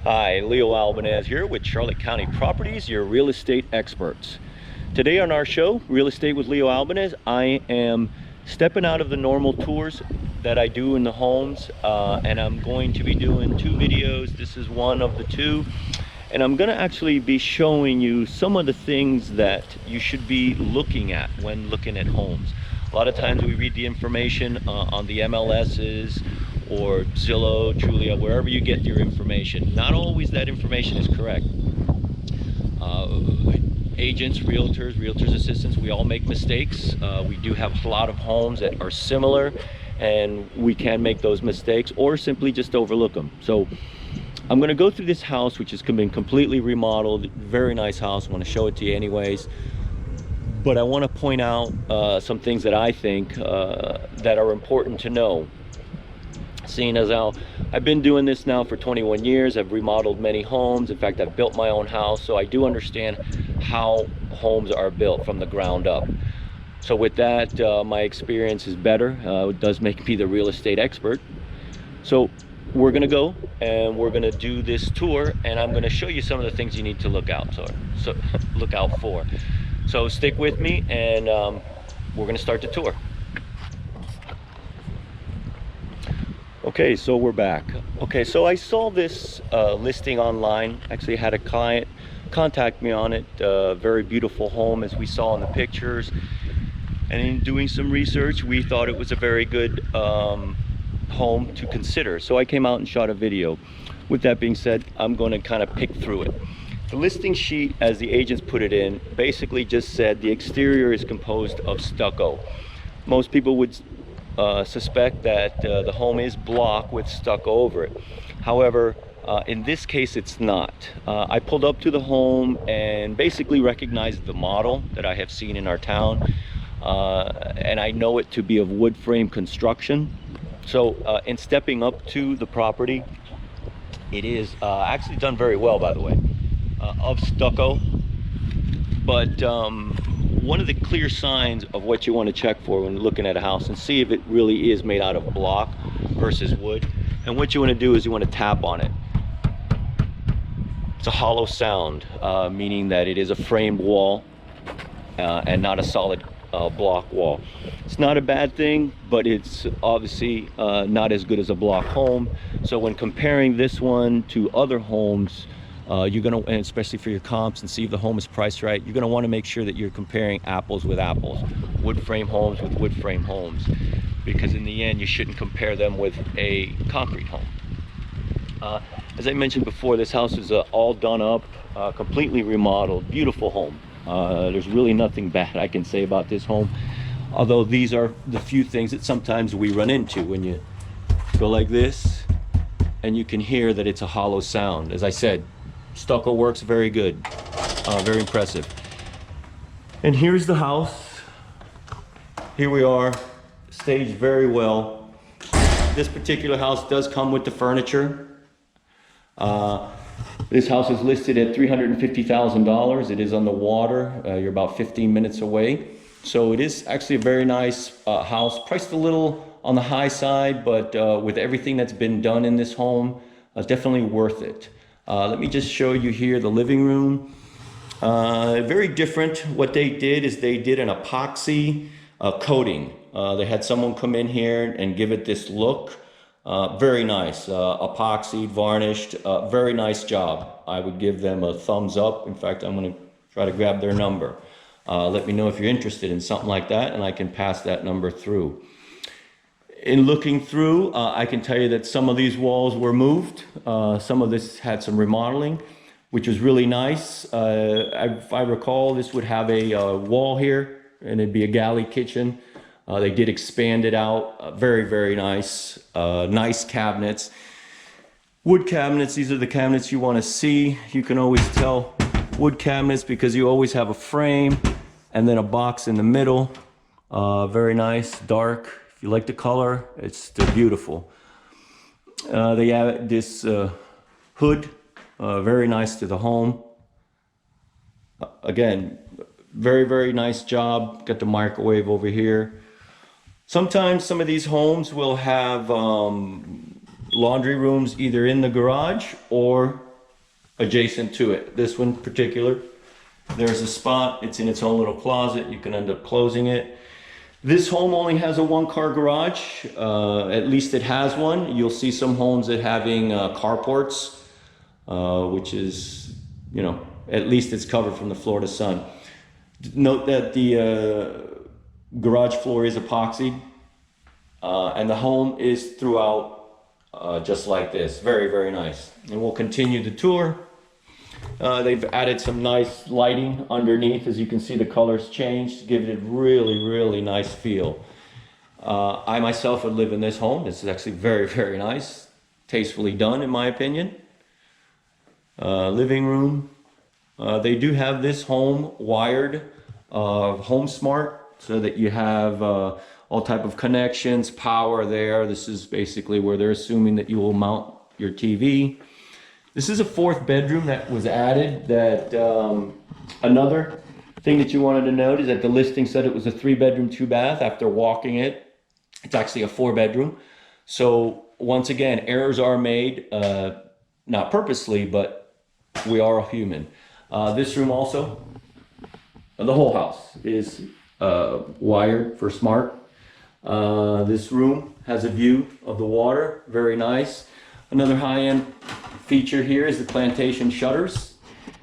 Hi, Leo Albanez here with Charlotte County Properties, your real estate experts. Today on our show, Real Estate with Leo Albanez, I am stepping out of the normal tours that I do in the homes, and I'm going to be doing two videos. This is one of the two, and I'm going to actually be showing you some of the things that you should be looking at when looking at homes. A lot of times we read the information on the MLSs or Zillow, Trulia, wherever you get your information. Not always that information is correct. Agents, realtors assistants, we all make mistakes. We do have a lot of homes that are similar, and we can make those mistakes or simply just overlook them. So I'm going to go through this house, which has been completely remodeled. Very nice house. I want to show it to you anyways. But I want to point out some things that I think that are important to know. Seeing as how I've been doing this now for 21 years, I've remodeled many homes. In fact, I've built my own house, so I do understand how homes are built from the ground up. So with that, my experience is better. It does make me the real estate expert. So we're gonna go and we're gonna do this tour, and I'm gonna show you some of the things you need to look out for. So stick with me, and we're gonna start the tour. Okay, so we're back. Okay, so I saw this listing online. Actually had a client contact me on it. Very beautiful home, as we saw in the pictures. And in doing some research, we thought it was a very good home to consider. So I came out and shot a video. With that being said, I'm going to kind of pick through it. The listing sheet, as the agents put it in, basically just said the exterior is composed of stucco. Most people would suspect that the home is block with stucco over it. However, in this case it's not. I pulled up to the home and basically recognized the model that I have seen in our town, and I know it to be of wood frame construction. So in stepping up to the property, it is actually done very well, by the way, of stucco. But one of the clear signs of what you want to check for when looking at a house and see if it really is made out of block versus wood. And what you want to do is you want to tap on it. It's a hollow sound, meaning that it is a framed wall and not a solid block wall. It's not a bad thing, but it's obviously not as good as a block home. So when comparing this one to other homes, you're gonna, and especially for your comps, and see if the home is priced right, you're gonna want to make sure that you're comparing apples with apples, wood frame homes with wood frame homes, because in the end you shouldn't compare them with a concrete home. As I mentioned before, this house is all done up, completely remodeled, beautiful home. There's really nothing bad I can say about this home, although these are the few things that sometimes we run into when you go like this and you can hear that it's a hollow sound. As I said, stucco works very good, very impressive. And here's the house. Here we are, staged very well. This particular house does come with the furniture. This house is listed at $350,000. It is on the water. You're about 15 minutes away. So it is actually a very nice house, priced a little on the high side, but with everything that's been done in this home, definitely worth it. Let me just show you here the living room. Very different. What they did is they did an epoxy coating. They had someone come in here and give it this look. Very nice. Epoxied, varnished. Very nice job. I would give them a thumbs up. In fact, I'm going to try to grab their number. Let me know if you're interested in something like that, and I can pass that number through. In looking through, I can tell you that some of these walls were moved. Some of this had some remodeling, which was really nice. If I recall, this would have a wall here, and it'd be a galley kitchen. They did expand it out. Very, very nice. Nice cabinets. Wood cabinets, these are the cabinets you want to see. You can always tell wood cabinets because you always have a frame and then a box in the middle. Very nice, dark. If you like the color, it's still beautiful. They added this hood, very nice to the home. Again, very, very nice job. Got the microwave over here. Sometimes some of these homes will have laundry rooms either in the garage or adjacent to it. This one in particular, there's a spot. It's in its own little closet. You can end up closing it. This home only has a one-car garage. At least it has one. You'll see some homes that having carports, which is, you know, at least it's covered from the floor to sun. Note that the garage floor is epoxied, and the home is throughout just like this. Very, very nice. And we'll continue the tour. They've added some nice lighting underneath. As you can see, the colors changed to give it a really, really nice feel. I myself would live in this home. This is actually very, very nice. Tastefully done, in my opinion. Living room. They do have this home wired, home smart, so that you have all type of connections, power there. This is basically where they're assuming that you will mount your TV. This is a fourth bedroom that was added. That another thing that you wanted to note is that the listing said it was a 3-bedroom, 2-bath. After walking it, it's actually a 4-bedroom. So once again, errors are made, not purposely, but we are all human. This room also, the whole house is wired for smart. This room has a view of the water, very nice. Another high-end feature here is the plantation shutters.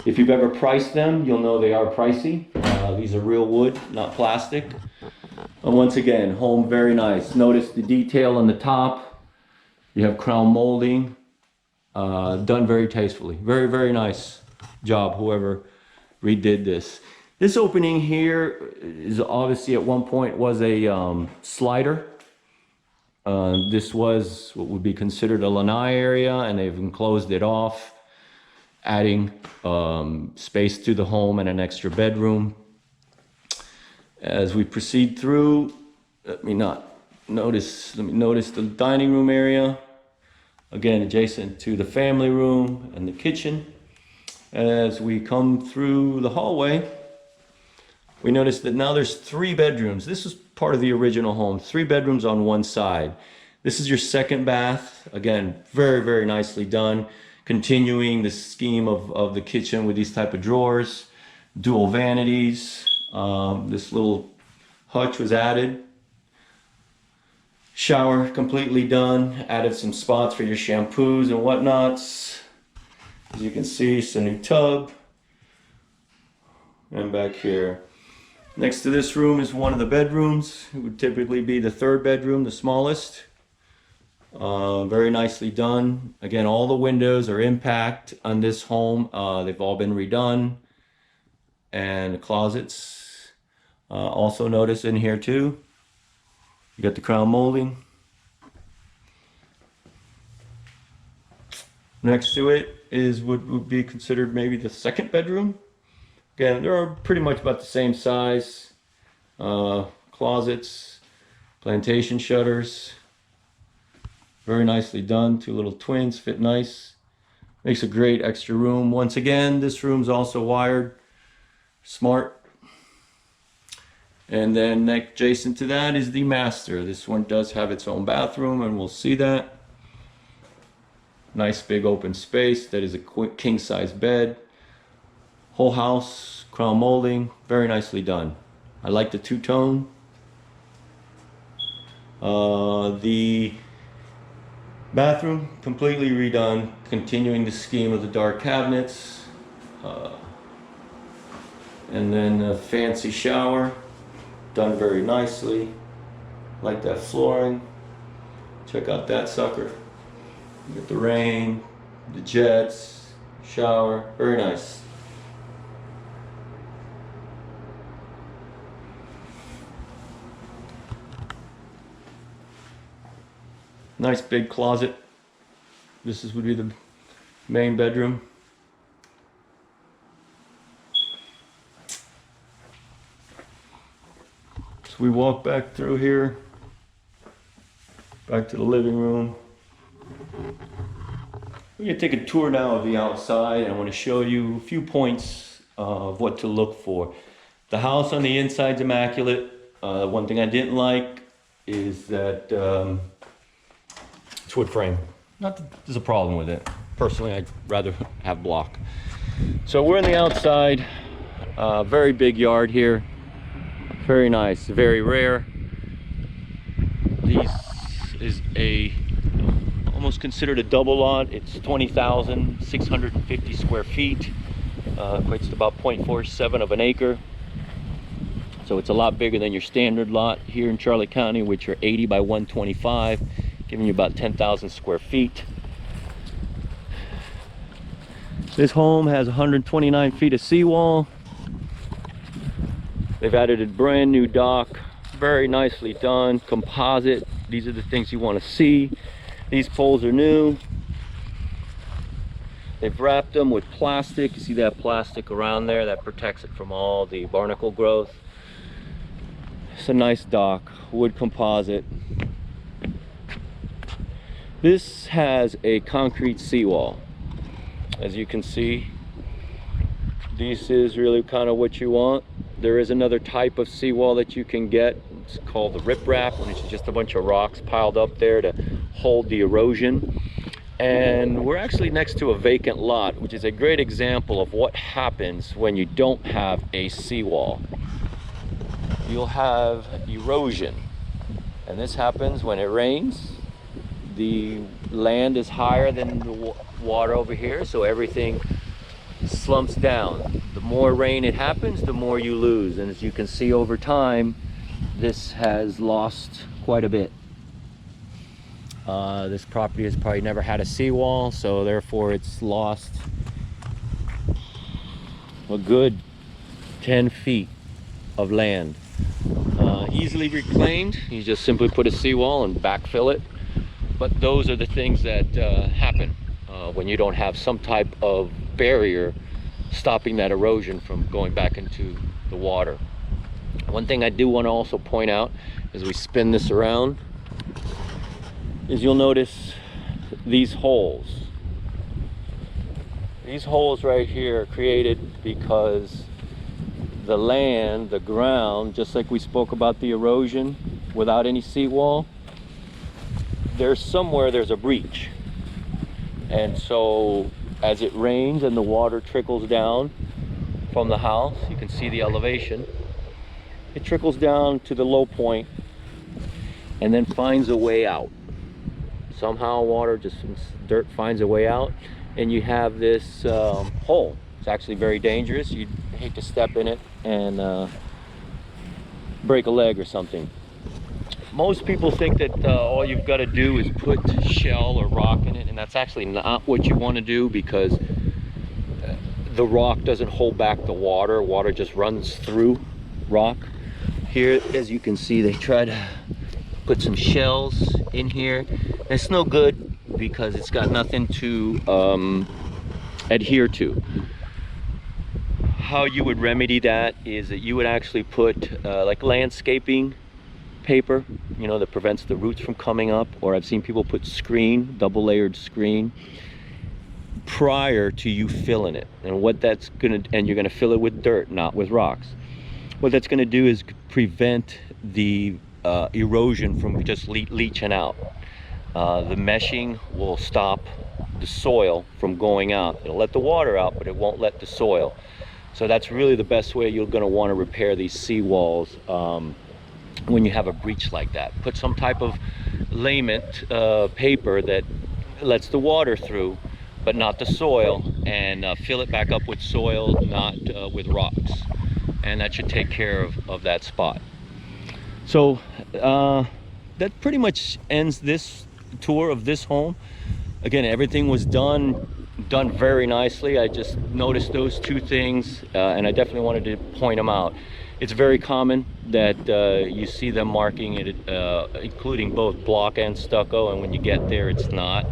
If you've ever priced them, you'll know they are pricey. These are real wood, not plastic. And once again, home very nice. Notice the detail on the top. You have crown molding, done very tastefully. Very, very nice job, whoever redid this. This opening here is obviously at one point was a slider. This was what would be considered a lanai area, and they've enclosed it off, adding space to the home and an extra bedroom. As we proceed through, let me notice the dining room area, again adjacent to the family room and the kitchen. As we come through the hallway, we notice that now there's 3 bedrooms. This is part of the original home, 3 bedrooms on one side. This is your second bath. Again, very, very nicely done. Continuing the scheme of the kitchen with these type of drawers, dual vanities. This little hutch was added. Shower completely done. Added some spots for your shampoos and whatnots. As you can see, it's a new tub. And back here. Next to this room is one of the bedrooms. It would typically be the 3rd bedroom, the smallest. Very nicely done. Again, all the windows are impact on this home. They've all been redone. And the closets. Also notice in here too, you got the crown molding. Next to it is what would be considered maybe the 2nd bedroom. Again, they're pretty much about the same size. Closets, plantation shutters. Very nicely done. 2 little twins, fit nice. Makes a great extra room. Once again, this room's also wired smart. And then adjacent to that is the master. This one does have its own bathroom, and we'll see that. Nice big open space. That is a king size bed. Whole house, crown molding, very nicely done. I like the 2-tone. The bathroom, completely redone, continuing the scheme of the dark cabinets. And then a fancy shower, done very nicely. Like that flooring. Check out that sucker. You get the rain, the jets, shower, very nice. Nice big closet. This would be the main bedroom. So we walk back through here, back to the living room. We're gonna take a tour now of the outside. I want to show you a few points of what to look for. The house on the inside's immaculate. One thing I didn't like is that it's wood frame. Not that there's a problem with it. personally, I'd rather have block. So we're in the outside, very big yard here, very nice, very rare. This is almost considered a double lot. It's 20,650 square feet, equates to about 0.47 of an acre. So it's a lot bigger than your standard lot here in Charlotte County, which are 80 by 125, giving you about 10,000 square feet. This home has 129 feet of seawall. They've added a brand new dock, very nicely done, composite. These are the things you want to see. These poles are new. They've wrapped them with plastic. You see that plastic around there that protects it from all the barnacle growth. It's a nice dock, wood composite. This has a concrete seawall. As you can see, this is really kind of what you want. There is another type of seawall that you can get. It's called the riprap, which is just a bunch of rocks piled up there to hold the erosion. And we're actually next to a vacant lot, which is a great example of what happens when you don't have a seawall. You'll have erosion, and this happens when it rains. The land is higher than the water over here, so everything slumps down. The more rain it happens, the more you lose, and as you can see over time, this has lost quite a bit. This property has probably never had a seawall, so therefore it's lost a good 10 feet of land. Easily reclaimed. You just simply put a seawall and backfill it. But those are the things that happen when you don't have some type of barrier stopping that erosion from going back into the water. One thing I do want to also point out as we spin this around is you'll notice these holes. These holes right here are created because the land, the ground, just like we spoke about the erosion without any seawall, there's a breach. And so as it rains and the water trickles down from the house, you can see the elevation, it trickles down to the low point and then finds a way out. Somehow water, just some dirt, finds a way out, and you have this hole. It's actually very dangerous. You'd hate to step in it and break a leg or something. Most people think that all you've got to do is put shell or rock in it, and that's actually not what you want to do, because the rock doesn't hold back the water. Water just runs through rock. Here, as you can see, they try to put some shells in here. It's no good because it's got nothing to adhere to. How you would remedy that is that you would actually put like landscaping paper, you know, that prevents the roots from coming up, or I've seen people put screen, double layered screen, prior to you filling it. And what that's gonna, and you're gonna fill it with dirt, not with rocks. What that's gonna do is prevent the erosion from just leaching out. The meshing will stop the soil from going out. It'll let the water out, but it won't let the soil. So that's really the best way you're going to want to repair these seawalls when you have a breach like that. Put some type of lament paper that lets the water through, but not the soil, and fill it back up with soil, not with rocks. And that should take care of that spot. So that pretty much ends this tour of this home. Again, everything was done very nicely. I just noticed those two things, and I definitely wanted to point them out. It's very common that you see them marking it, including both block and stucco, and when you get there, it's not.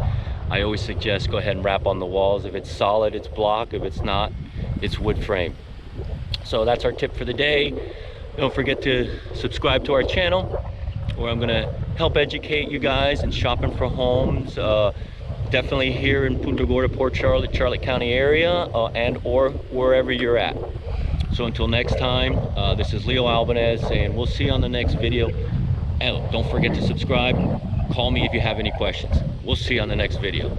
I always suggest go ahead and wrap on the walls. If it's solid, it's block. If it's not, it's wood frame. So that's our tip for the day. Don't forget to subscribe to our channel, where I'm going to help educate you guys in shopping for homes, definitely here in Punta Gorda, Port Charlotte, Charlotte County area, and or wherever you're at. So until next time, this is Leo Albanez, and we'll see you on the next video. And don't forget to subscribe. Call me if you have any questions. We'll see you on the next video.